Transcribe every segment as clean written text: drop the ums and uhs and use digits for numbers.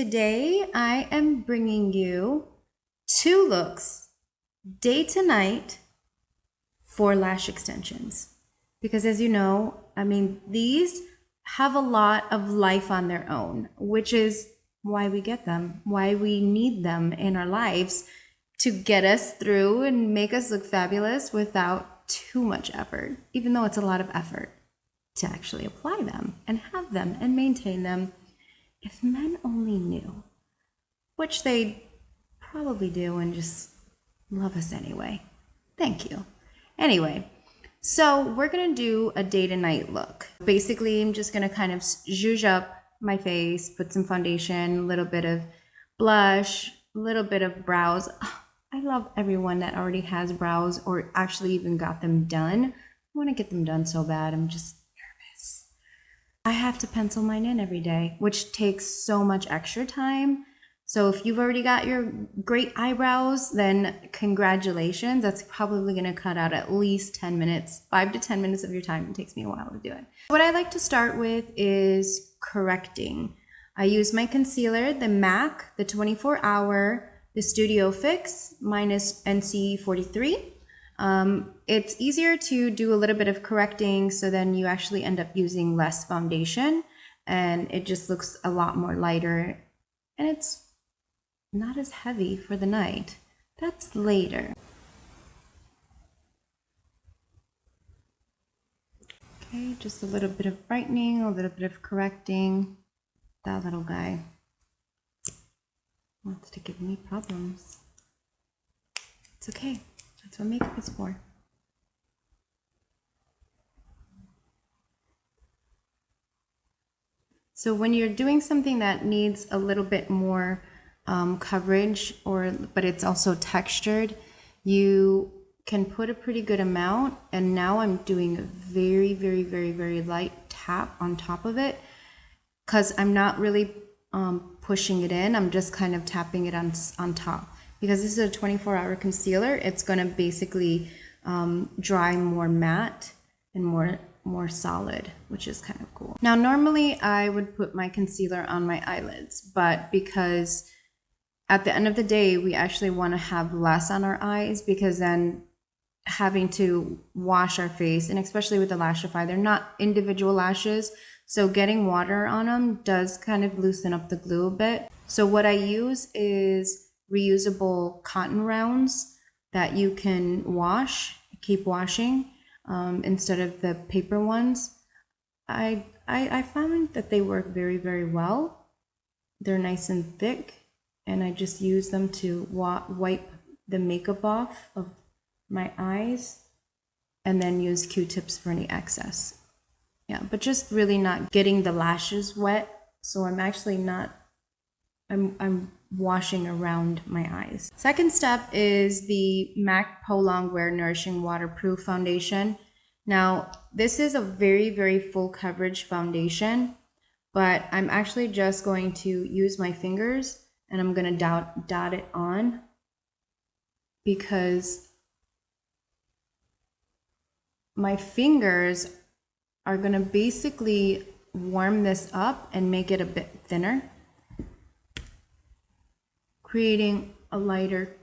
today I am bringing you 2 looks, day to night, for lash extensions. Because as you know, these have a lot of life on their own, which is why we get them, why we need them in our lives to get us through and make us look fabulous without too much effort, even though it's a lot of effort to actually apply them and have them and maintain them. If men only knew, which they probably do and just love us anyway. Thank you. Anyway, so we're going to do a day to night look. Basically, I'm just going to kind of zhuzh up my face, put some foundation, a little bit of blush, a little bit of brows. I love everyone that already has brows or actually even got them done. I want to get them done so bad. I'm just nervous. I have to pencil mine in every day, which takes so much extra time. So if you've already got your great eyebrows, then congratulations. That's probably going to cut out at least 10 minutes, 5 to 10 minutes of your time. It takes me a while to do it. What I like to start with is correcting. I use my concealer, the MAC, the 24-hour, the Studio Fix, minus NC43. It's easier to do a little bit of correcting, so then you actually end up using less foundation and it just looks a lot more lighter and it's not as heavy for the night. That's later. Okay, just a little bit of brightening, a little bit of correcting. That little guy wants to give me problems. It's okay. That's what makeup is for. So when you're doing something that needs a little bit more coverage, but it's also textured, you can put a pretty good amount. And now I'm doing a very, very, very, very light tap on top of it because I'm not really pushing it in. I'm just kind of tapping it on top. Because this is a 24-hour concealer, it's going to basically dry more matte and more solid, which is kind of cool. Now, normally I would put my concealer on my eyelids, but because at the end of the day, we actually want to have less on our eyes, because then having to wash our face, and especially with the Lashify, they're not individual lashes, so getting water on them does kind of loosen up the glue a bit. So what I use is reusable cotton rounds that you can keep washing instead of the paper ones. I found that they work very, very well. They're nice and thick, and I just use them to wipe the makeup off of my eyes and then use Q-tips for any excess. Yeah, but just really not getting the lashes wet, so I'm actually not, I'm washing around my eyes. Second step is the MAC Pro Longwear Nourishing Waterproof Foundation. Now, this is a very, very full coverage foundation, but I'm actually just going to use my fingers and I'm going to dot it on, because my fingers are going to basically warm this up and make it a bit thinner, creating a lighter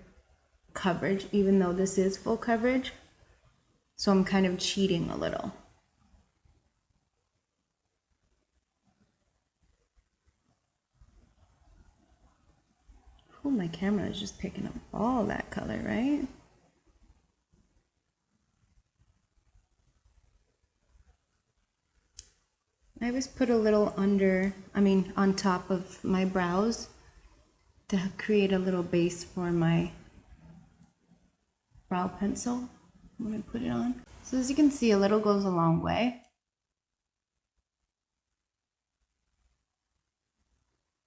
coverage, even though this is full coverage. So I'm kind of cheating a little. Oh, my camera is just picking up all that color, right? I always put a little on top of my brows to create a little base for my brow pencil when I put it on. So as you can see, a little goes a long way.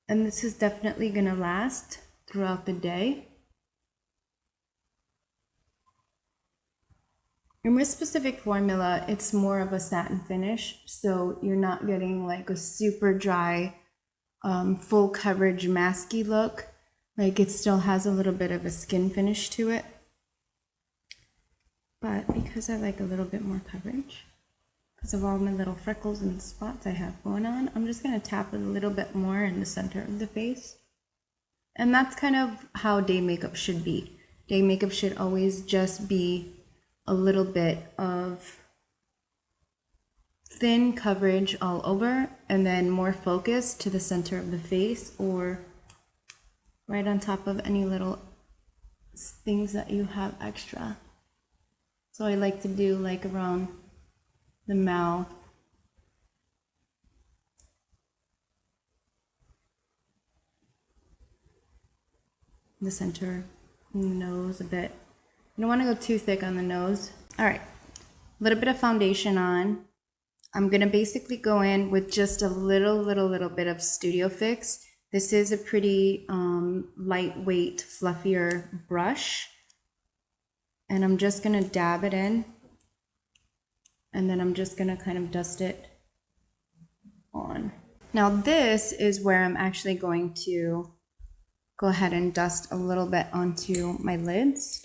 And this is definitely going to last throughout the day. In this specific formula, it's more of a satin finish, so you're not getting like a super dry, full coverage masky look. Like, it still has a little bit of a skin finish to it. But because I like a little bit more coverage, because of all my little freckles and spots I have going on, I'm just going to tap it a little bit more in the center of the face. And that's kind of how day makeup should be. Day makeup should always just be a little bit of thin coverage all over, and then more focus to the center of the face or right on top of any little things that you have extra. So I like to do like around the mouth, the center, and the nose a bit. You don't want to go too thick on the nose. All right, a little bit of foundation on. I'm gonna basically go in with just a little bit of Studio Fix. This is a pretty lightweight, fluffier brush. And I'm just gonna dab it in. And then I'm just gonna kind of dust it on. Now this is where I'm actually going to go ahead and dust a little bit onto my lids.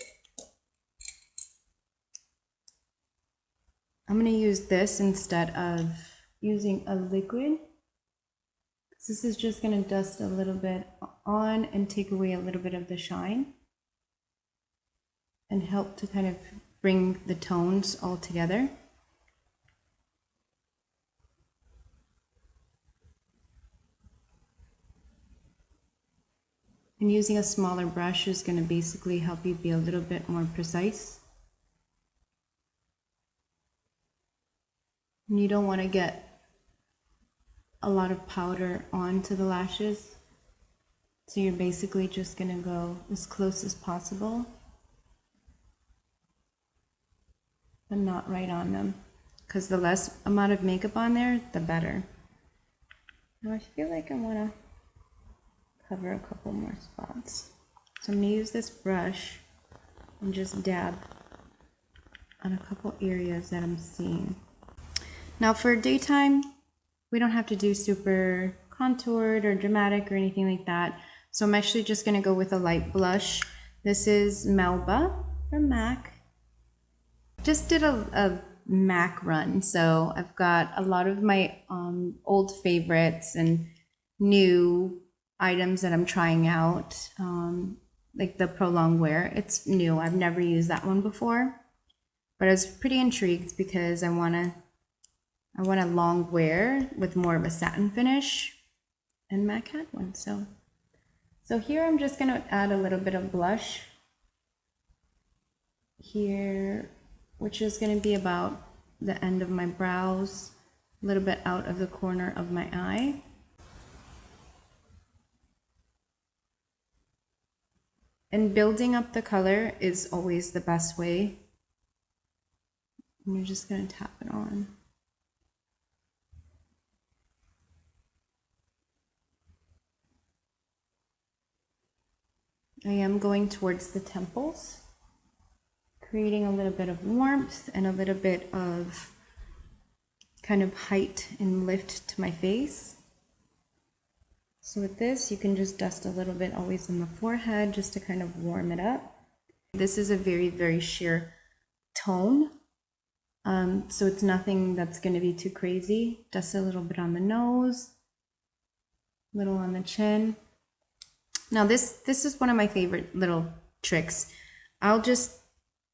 I'm gonna use this instead of using a liquid. This is just gonna dust a little bit on and take away a little bit of the shine and help to kind of bring the tones all together. And using a smaller brush is gonna basically help you be a little bit more precise. And you don't want to get a lot of powder onto the lashes. So you're basically just going to go as close as possible, but not right on them. Because the less amount of makeup on there, the better. Now I feel like I want to cover a couple more spots. So I'm going to use this brush and just dab on a couple areas that I'm seeing. Now for daytime, we don't have to do super contoured or dramatic or anything like that. So I'm actually just gonna go with a light blush. This is Melba from MAC. Just did a MAC run, so I've got a lot of my old favorites and new items that I'm trying out, like the Pro Longwear. It's new, I've never used that one before, but I was pretty intrigued because I want a long wear with more of a satin finish, and MAC had one. So here I'm just gonna add a little bit of blush here, which is gonna be about the end of my brows, a little bit out of the corner of my eye. And building up the color is always the best way. And you're just gonna tap it on. I am going towards the temples, creating a little bit of warmth and a little bit of kind of height and lift to my face. So with this, you can just dust a little bit always on the forehead just to kind of warm it up. This is a very sheer tone, so it's nothing that's going to be too crazy. Dust a little bit on the nose, a little on the chin. Now this is one of my favorite little tricks. I'll just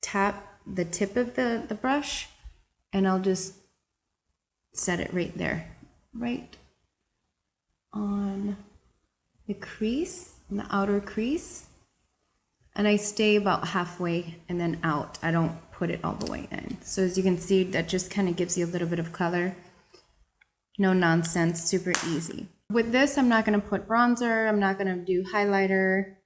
tap the tip of the brush and I'll just set it right there, right on the crease, in the outer crease. And I stay about halfway and then out. I don't put it all the way in. So as you can see, that just kind of gives you a little bit of color. No nonsense, super easy. With this, I'm not going to put bronzer. I'm not going to do highlighter.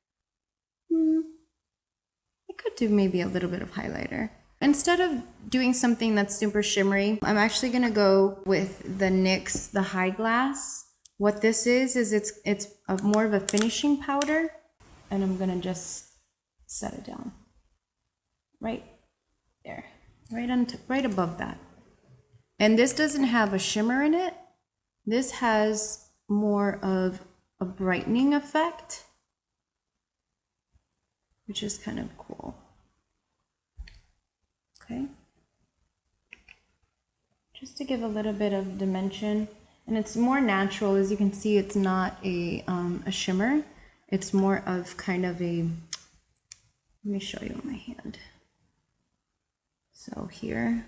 I could do maybe a little bit of highlighter. Instead of doing something that's super shimmery, I'm actually going to go with the NYX, the High Glass. What this is it's more of a finishing powder. And I'm going to just set it down. Right there. Right above that. And this doesn't have a shimmer in it. This has more of a brightening effect, which is kind of cool. Okay. Just to give a little bit of dimension. And it's more natural. As you can see, it's not a shimmer. It's more of kind of a, let me show you on my hand. So here,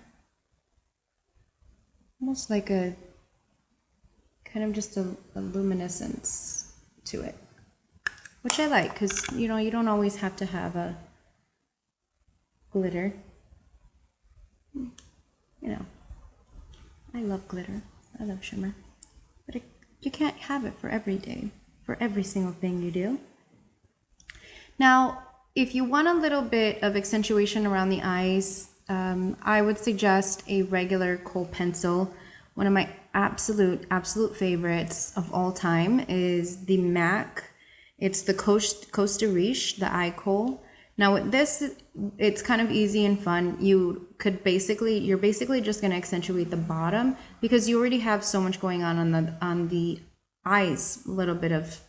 almost like a, kind of just a luminescence to it, which I like because, you know, you don't always have to have a glitter. You know, I love glitter, I love shimmer, but you can't have it for every day, for every single thing you do. Now, if you want a little bit of accentuation around the eyes, I would suggest a regular kohl pencil. One of my absolute favorites of all time is the MAC. It's the Costa Riche, the eye kohl. Now with this, it's kind of easy and fun. You're basically just going to accentuate the bottom because you already have so much going on the eyes. A little bit of,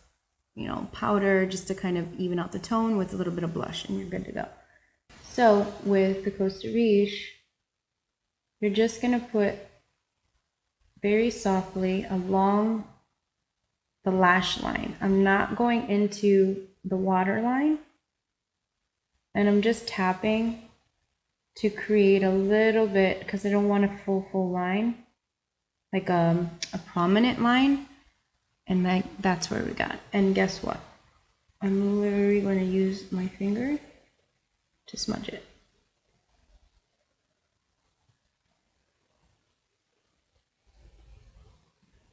you know, powder just to kind of even out the tone with a little bit of blush, and you're good to go. So with the Costa Riche, you're just going to put very softly along the lash line. I'm not going into the waterline, and I'm just tapping to create a little bit, because I don't want a full line, like a prominent line, and that's where we got. And guess what? I'm literally going to use my finger to smudge it.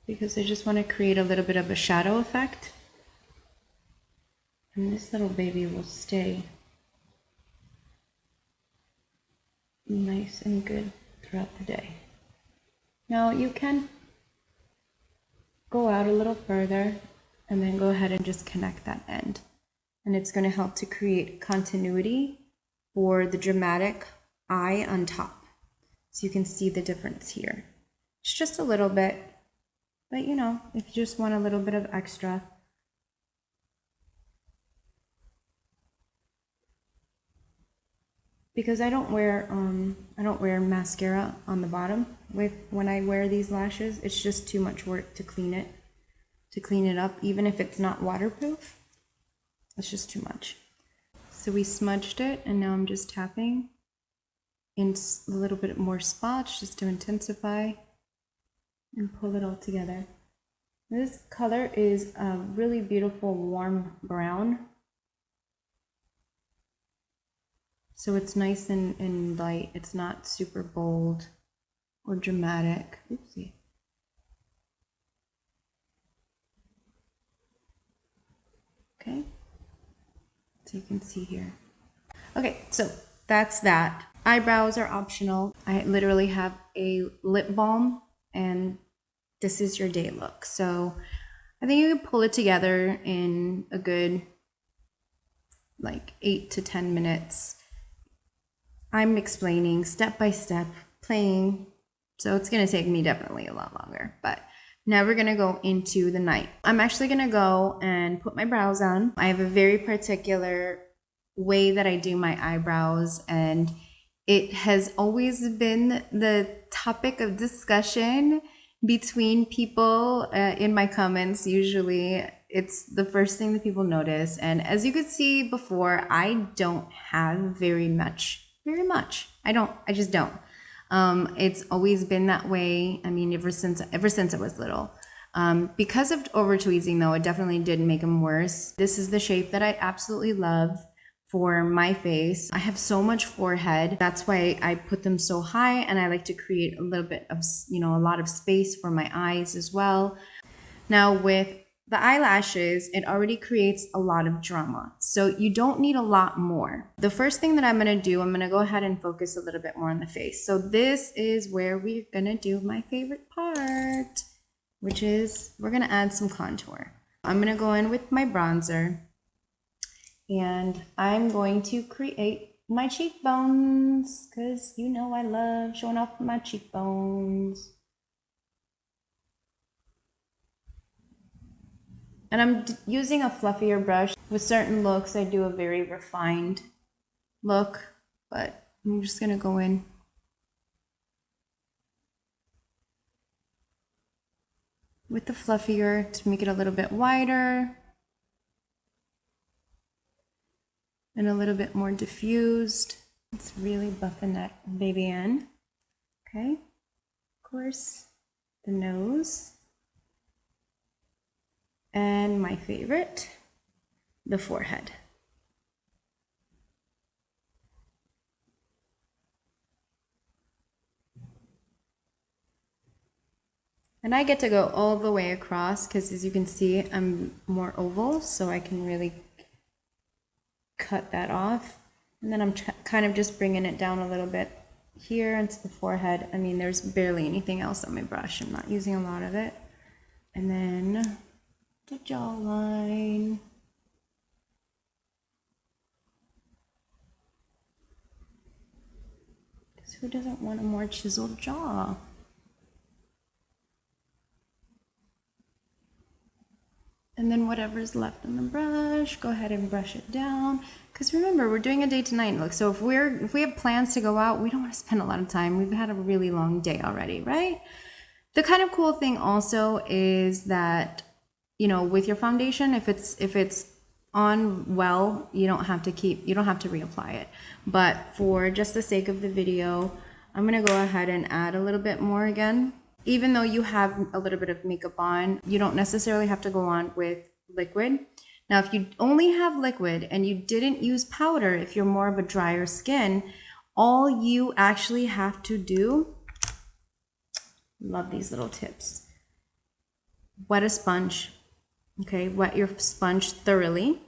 Because I just want to create a little bit of a shadow effect. And this little baby will stay nice and good throughout the day. Now you can go out a little further and then go ahead and just connect that end. And it's going to help to create continuity for the dramatic eye on top. So you can see the difference here. It's just a little bit, but you know, if you just want a little bit of extra. Because I don't wear mascara on the bottom when I wear these lashes. It's just too much work to clean it up, even if it's not waterproof. It's just too much. So we smudged it, and now I'm just tapping in a little bit more spots just to intensify and pull it all together. This color is a really beautiful warm brown. So it's nice and light. It's not super bold or dramatic. Oopsie. Okay. So you can see here. Okay, so that's that. Eyebrows are optional. I literally have a lip balm, and this is your day look. So I think you can pull it together in a good like 8 to 10 minutes. I'm explaining step by step, playing, so it's going to take me definitely a lot longer. But now we're going to go into the night. I'm actually going to go and put my brows on. I have a very particular way that I do my eyebrows, and it has always been the topic of discussion between people in my comments. Usually it's the first thing that people notice. And as you could see before, I don't have very much. I just don't. It's always been that way. I mean, ever since I was little. Because of over tweezing though, it definitely did make them worse. This is the shape that I absolutely love for my face. I have so much forehead. That's why I put them so high, and I like to create a little bit of, you know, a lot of space for my eyes as well. Now with the eyelashes, it already creates a lot of drama. So you don't need a lot more. The first thing that I'm gonna do, I'm gonna go ahead and focus a little bit more on the face. So this is where we're gonna do my favorite part, which is we're gonna add some contour. I'm gonna go in with my bronzer, and I'm going to create my cheekbones, because you know I love showing off my cheekbones. And I'm using a fluffier brush. With certain looks, I do a very refined look, but I'm just gonna go in with the fluffier to make it a little bit wider. and a little bit more diffused. Let's really buffing that baby in. Okay, of course, the nose. And my favorite, the forehead. And I get to go all the way across because, as you can see, I'm more oval, so I can really cut that off. And then I'm kind of just bringing it down a little bit here into the forehead. I mean, there's barely anything else on my brush. I'm not using a lot of it. And then the jawline. Because who doesn't want a more chiseled jaw? And then whatever's left on the brush, go ahead and brush it down. Because remember, we're doing a day to night look. So if we have plans to go out, we don't want to spend a lot of time. We've had a really long day already, right? The kind of cool thing also is that, you know, with your foundation, if it's on well, you don't have to reapply it. But for just the sake of the video, I'm gonna go ahead and add a little bit more again. Even though you have a little bit of makeup on, you don't necessarily have to go on with liquid. Now, if you only have liquid and you didn't use powder, if you're more of a drier skin, all you actually have to do, love these little tips, wet a sponge, okay? Wet your sponge thoroughly.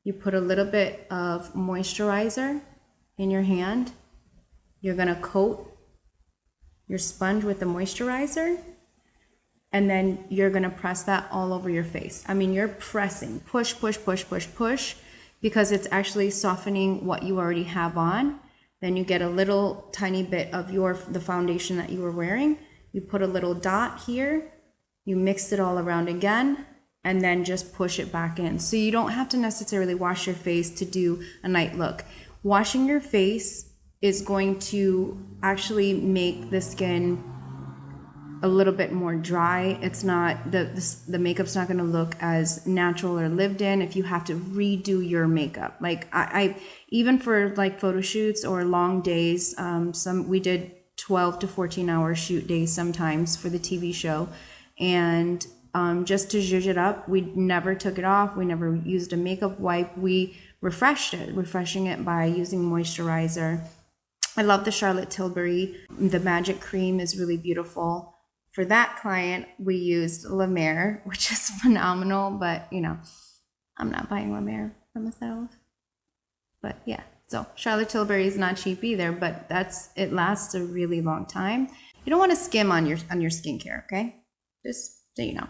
You put a little bit of moisturizer in your hand. You're gonna coat your sponge with the moisturizer, and then you're gonna press that all over your face. I mean, you're pressing, push, push, push, push, push, because it's actually softening what you already have on. Then you get a little tiny bit of the foundation that you were wearing. You put a little dot here, you mix it all around again, and then just push it back in. So you don't have to necessarily wash your face to do a night look. Washing your face is going to actually make the skin a little bit more dry. It's not, the makeup's not gonna look as natural or lived in if you have to redo your makeup. Like I even for like photo shoots or long days, we did 12 to 14 hour shoot days sometimes for the TV show. And just to zhuzh it up, we never took it off. We never used a makeup wipe. We refreshing it by using moisturizer. I love the Charlotte Tilbury. The Magic Cream is really beautiful. For that client, we used La Mer, which is phenomenal, but you know, I'm not buying La Mer for myself. But yeah, so Charlotte Tilbury is not cheap either, but it lasts a really long time. You don't want to skim on your skincare, okay? Just so you know.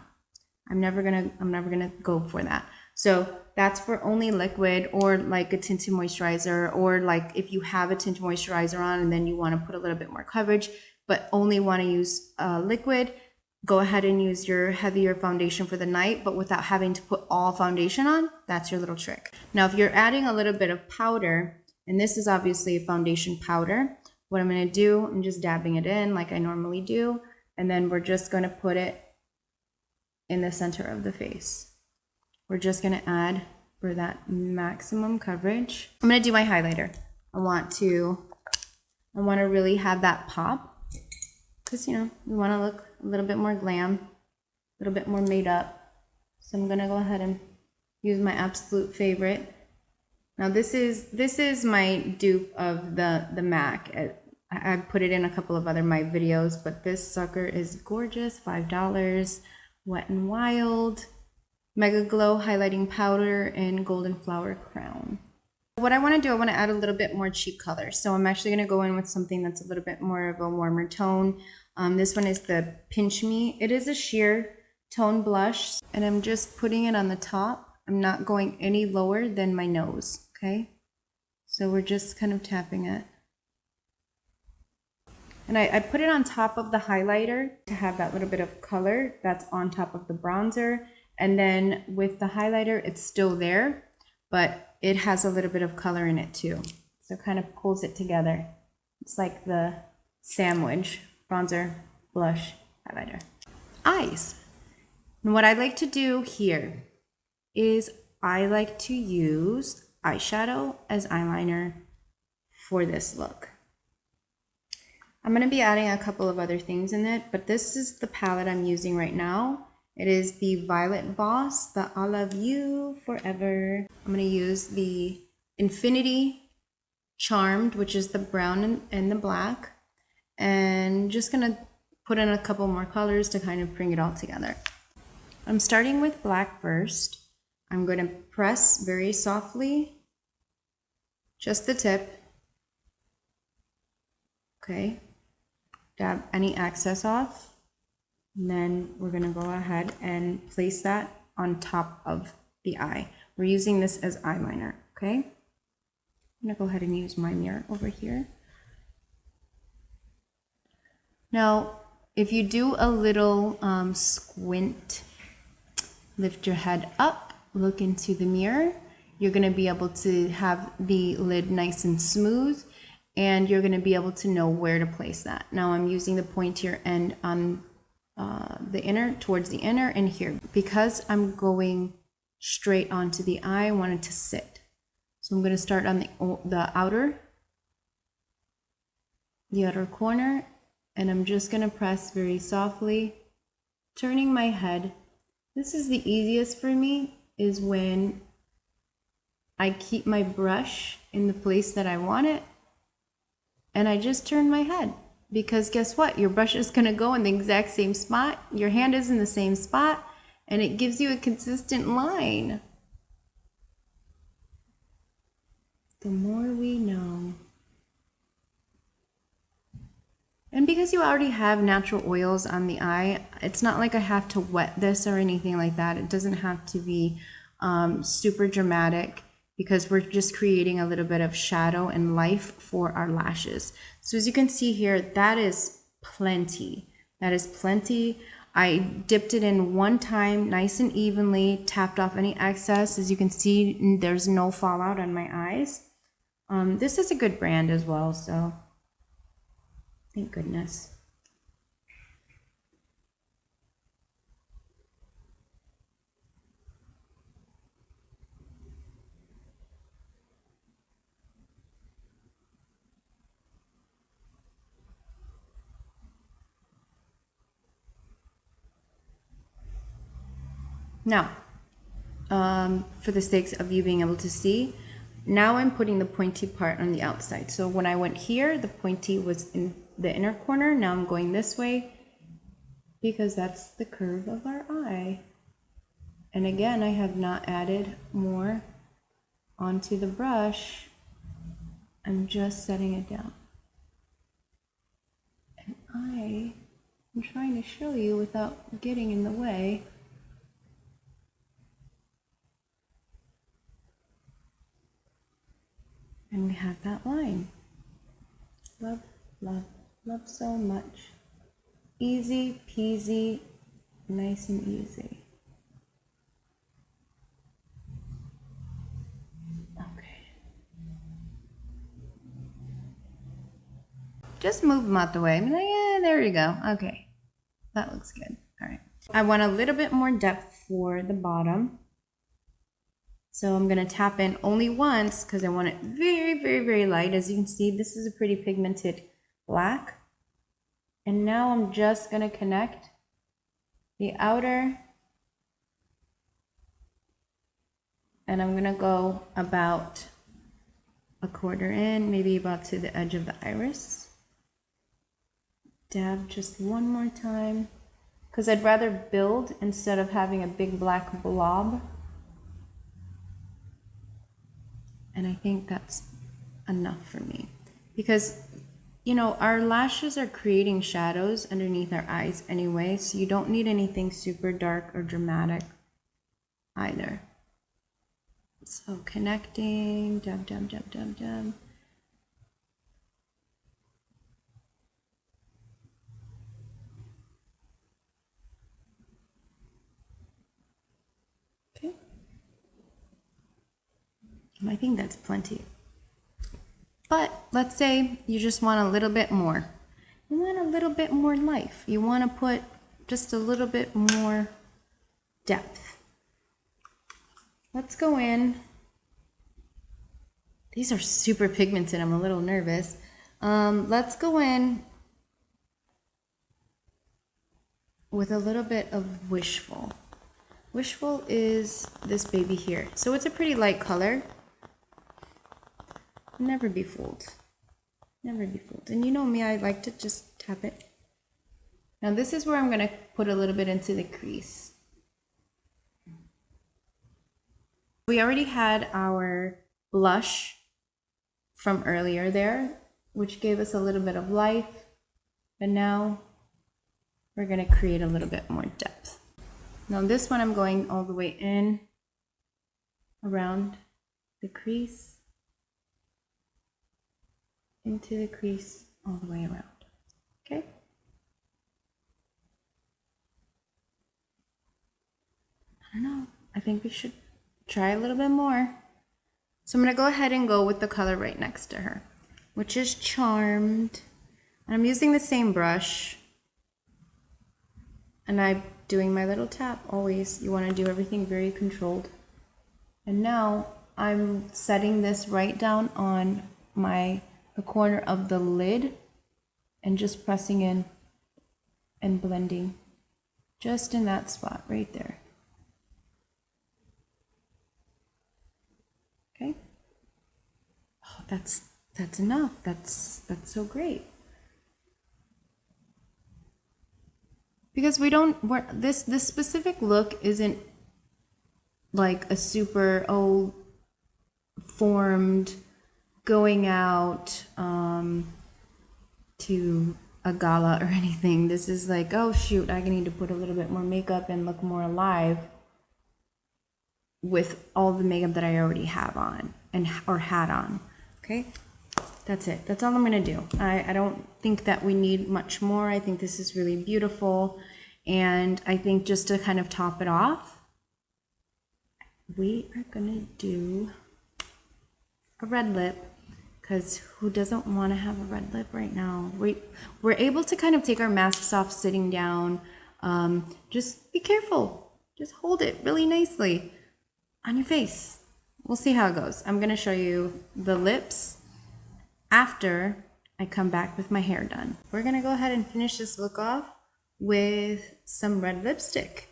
I'm never gonna go for that. So that's for only liquid or like a tinted moisturizer, or like if you have a tinted moisturizer on and then you want to put a little bit more coverage, but only want to use liquid, go ahead and use your heavier foundation for the night, but without having to put all foundation on. That's your little trick. Now, if you're adding a little bit of powder, and this is obviously a foundation powder, what I'm going to do, I'm just dabbing it in like I normally do, and then we're just going to put it in the center of the face. We're just gonna add for that maximum coverage. I'm gonna do my highlighter. I want to really have that pop, because you know, we wanna look a little bit more glam, a little bit more made up. So I'm gonna go ahead and use my absolute favorite. Now this is my dupe of the MAC. I put it in a couple of other my videos, but this sucker is gorgeous, $5, Wet n Wild. Mega Glow Highlighting Powder in Golden Flower Crown. What I want to do, I want to add a little bit more cheek color. So I'm actually going to go in with something that's a little bit more of a warmer tone. This one is the Pinch Me. It is a sheer tone blush, and I'm just putting it on the top. I'm not going any lower than my nose, okay? So we're just kind of tapping it. And I put it on top of the highlighter to have that little bit of color that's on top of the bronzer. And then with the highlighter, it's still there, but it has a little bit of color in it too. So it kind of pulls it together. It's like the sandwich, bronzer, blush, highlighter. Eyes. And what I like to do here is I like to use eyeshadow as eyeliner for this look. I'm going to be adding a couple of other things in it, but this is the palette I'm using right now. It is the Violet Boss, the I Love You Forever. I'm going to use the Infinity Charmed, which is the brown and the black, and just going to put in a couple more colors to kind of bring it all together. I'm starting with black first. I'm going to press very softly, just the tip. Okay. Dab any excess off, and then we're going to go ahead and place that on top of the eye. We're using this as eyeliner, okay? I'm going to go ahead and use my mirror over here. Now, if you do a little squint, lift your head up, look into the mirror, you're going to be able to have the lid nice and smooth, and you're going to be able to know where to place that. Now I'm using the pointier end on the inner, towards the inner and here. Because I'm going straight onto the eye, I want it to sit. So I'm going to start on the outer corner, and I'm just going to press very softly, turning my head. This is the easiest for me, is when I keep my brush in the place that I want it, and I just turn my head, because guess what? Your brush is going to go in the exact same spot. Your hand is in the same spot, and it gives you a consistent line. The more we know. And because you already have natural oils on the eye, it's not like I have to wet this or anything like that. It doesn't have to be super dramatic, because we're just creating a little bit of shadow and life for our lashes. So as you can see here, that is plenty. That is plenty. I dipped it in one time, nice and evenly, tapped off any excess. As you can see, there's no fallout on my eyes. This is a good brand as well, so thank goodness. Now, for the sakes of you being able to see, now I'm putting the pointy part on the outside. So when I went here, the pointy was in the inner corner. Now I'm going this way, because that's the curve of our eye. And again, I have not added more onto the brush. I'm just setting it down. And I'm trying to show you without getting in the way. And we have that line. Love, love, love so much. Easy peasy, nice and easy. Okay. Just move them out the way. I'm like, yeah, there you go. Okay. That looks good. All right. I want a little bit more depth for the bottom. So I'm going to tap in only once, because I want it very, very, very light. As you can see, this is a pretty pigmented black. And now I'm just going to connect the outer. And I'm going to go about a quarter in, maybe about to the edge of the iris. Dab just one more time, because I'd rather build instead of having a big black blob. And I think that's enough for me, because, you know, our lashes are creating shadows underneath our eyes anyway, so you don't need anything super dark or dramatic either. So connecting, dab, dab, dab, dab, dab. Okay. I think that's plenty. But let's say you just want a little bit more. You want a little bit more life. You want to put just a little bit more depth. Let's go in These are super pigmented. I'm a little nervous. Let's go in with a little bit of Wishful. Wishful is this baby here. So it's a pretty light color. Never be fooled. Never be fooled. And you know me, I like to just tap it. Now this is where I'm going to put a little bit into the crease. We already had our blush from earlier there, which gave us a little bit of life. And now we're going to create a little bit more depth. Now this one I'm going all the way in around the crease, into the crease, all the way around. Okay? I don't know. I think we should try a little bit more. So I'm going to go ahead and go with the color right next to her, which is Charmed. And I'm using the same brush. And I'm doing my little tap always. You want to do everything very controlled. And now I'm setting this right down on the corner of the lid and just pressing in and blending just in that spot right there. Okay. Oh, that's enough. That's so great. Because this specific look isn't like a super formed going out to a gala or anything. This is like, oh shoot, I need to put a little bit more makeup and look more alive with all the makeup that I already have on or had on. Okay, that's it. That's all I'm gonna do. I don't think that we need much more. I think this is really beautiful, and I think just to kind of top it off, we are gonna do a red lip, because who doesn't want to have a red lip right now? We're able to kind of take our masks off sitting down. Just be careful. Just hold it really nicely on your face. We'll see how it goes. I'm going to show you the lips after I come back with my hair done. We're going to go ahead and finish this look off with some red lipstick.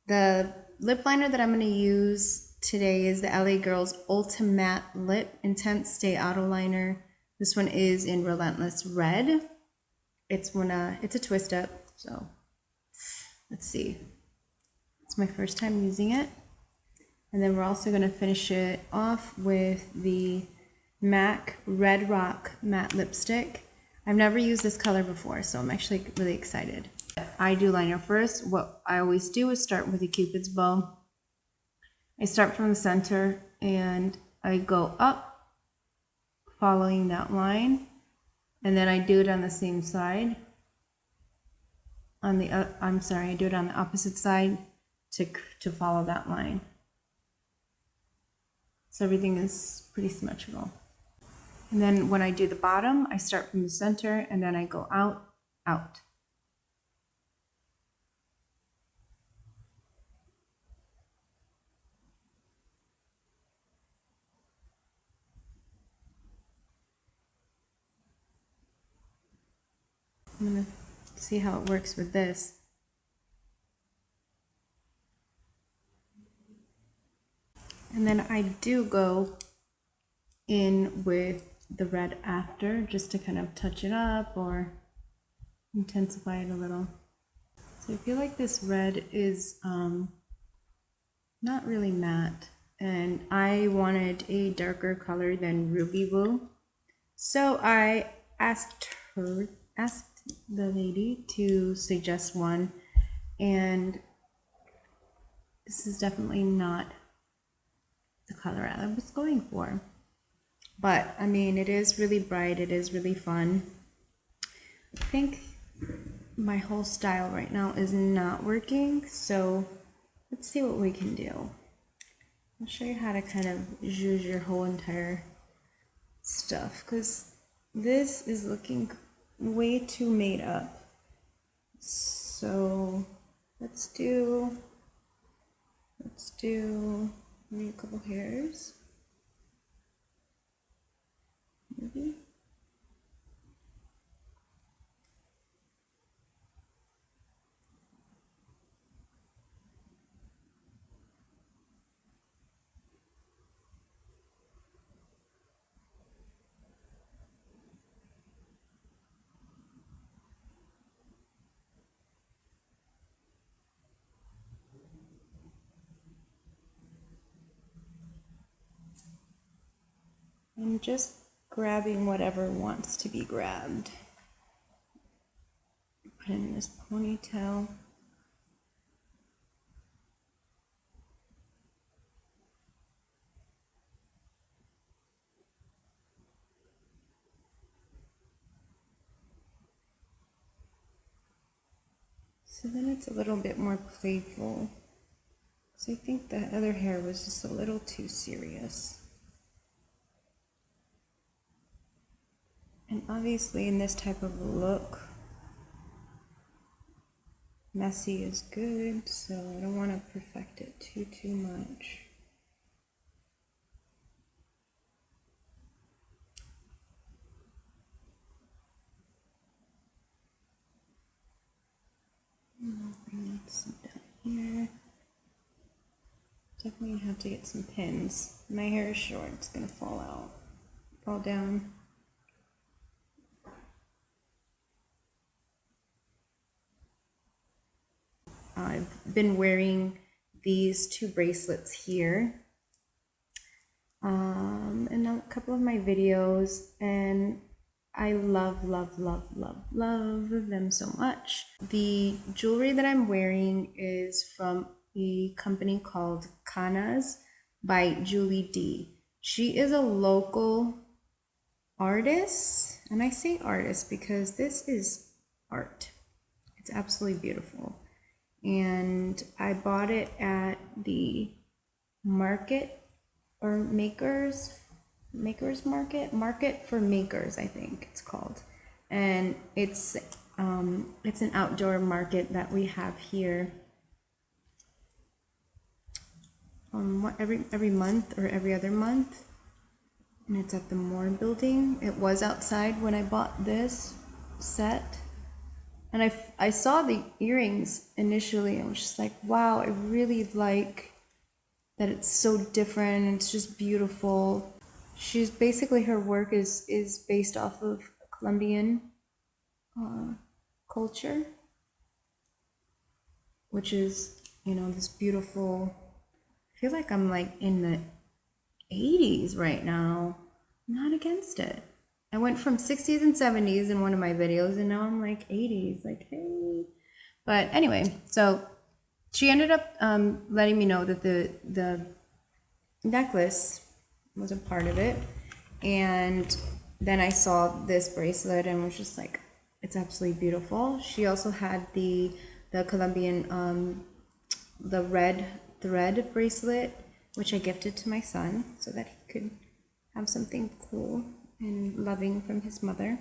The lip liner that I'm going to use today is the LA Girls Ultimate Lip Intense Stay Auto Liner. This one is in Relentless Red. It's a twist up, so let's see. It's my first time using it. And then we're also going to finish it off with the MAC Red Rock Matte Lipstick. I've never used this color before, so I'm actually really excited. I do liner first. What I always do is start with a Cupid's bow. I start from the center and I go up, following that line, and then I do it on the same side. I do it on the opposite side to follow that line. So everything is pretty symmetrical. And then when I do the bottom, I start from the center and then I go out, out. I'm gonna see how it works with this. And then I do go in with the red after, just to kind of touch it up or intensify it a little. So I feel like this red is not really matte, and I wanted a darker color than Ruby Woo. So I asked the lady to suggest one, and this is definitely not the color I was going for. But I mean, it is really bright, it is really fun. I think my whole style right now is not working, so let's see what we can do. I'll show you how to kind of zhuzh your whole entire stuff, because this is looking way too made up. So let's do maybe a couple hairs. and just grabbing whatever wants to be grabbed. Put in this ponytail. So then it's a little bit more playful. So I think the other hair was just a little too serious. And obviously in this type of look, messy is good, so I don't want to perfect it too much. Bring some down here. Definitely have to get some pins. My hair is short, it's gonna fall down. I've been wearing these two bracelets here in a couple of my videos, and I love them so much. The jewelry that I'm wearing is from a company called Canas by Julie D. She is a local artist, and I say artist because this is art. It's absolutely beautiful. And I bought it at the market or makers market for makers, I think it's called. And it's an outdoor market that we have here every month or every other month, and it's at the Moore building. It was outside when I bought this set. And I saw the earrings initially, and I was just like, wow, I really like that it's so different. It's just beautiful. She's basically, her work is based off of Colombian culture, which is, you know, this beautiful, I feel like I'm like in the 80s right now. I'm not against it. I went from 60s and 70s in one of my videos, and now I'm like 80s, like, hey. But anyway, so she ended up letting me know that the necklace was a part of it. And then I saw this bracelet and was just like, it's absolutely beautiful. She also had the Colombian, the red thread bracelet, which I gifted to my son so that he could have something cool and loving from his mother.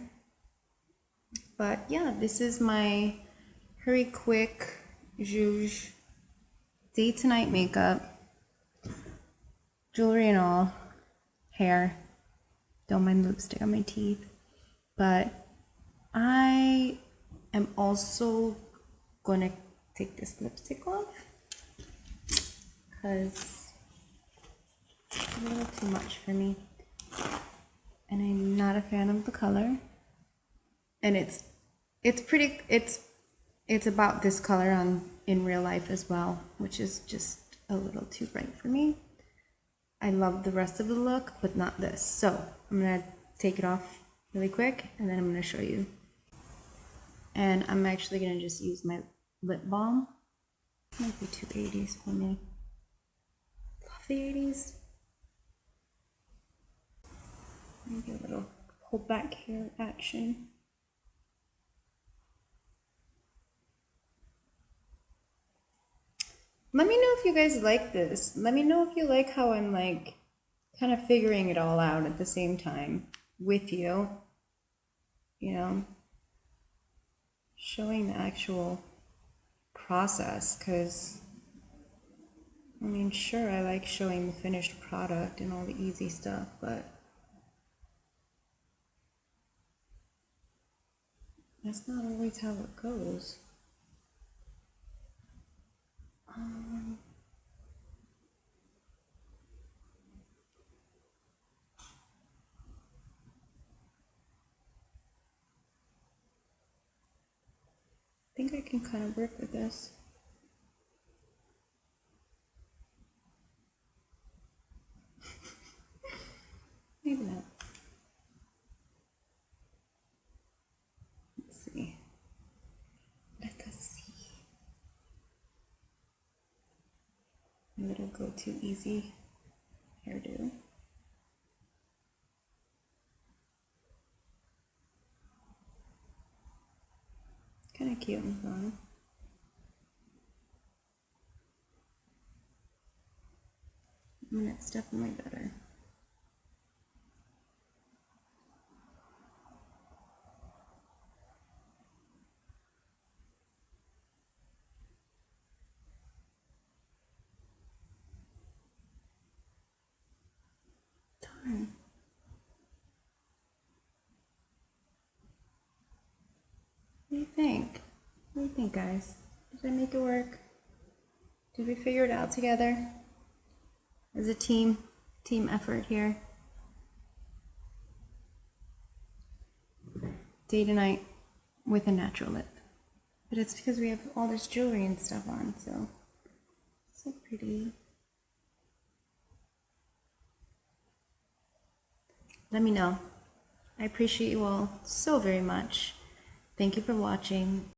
But yeah, this is my hurry quick Zhuzh day to night makeup, jewelry and all, hair. Don't mind the lipstick on my teeth. But I am also gonna take this lipstick off because it's a little too much for me. And I'm not a fan of the color. And it's about this color in real life as well, which is just a little too bright for me. I love the rest of the look, but not this. So I'm gonna take it off really quick, and then I'm gonna show you. And I'm actually gonna just use my lip balm. Might be too 80s for me. Love the 80s. Maybe a little pull back hair action. Let me know if you guys like this. Let me know if you like how I'm like kind of figuring it all out at the same time with you. You know, showing the actual process, because I mean, sure, I like showing the finished product and all the easy stuff, but that's not always how it goes. I think I can kind of work with this. Maybe not. little go too easy hairdo. Kind of cute and fun. I mean, it's definitely better. Darn. What do you think? What do you think, guys? Did I make it work? Did we figure it out together? As a team effort here. Day to night with a natural lip. But it's because we have all this jewelry and stuff on, so pretty. Let me know. I appreciate you all so very much. Thank you for watching.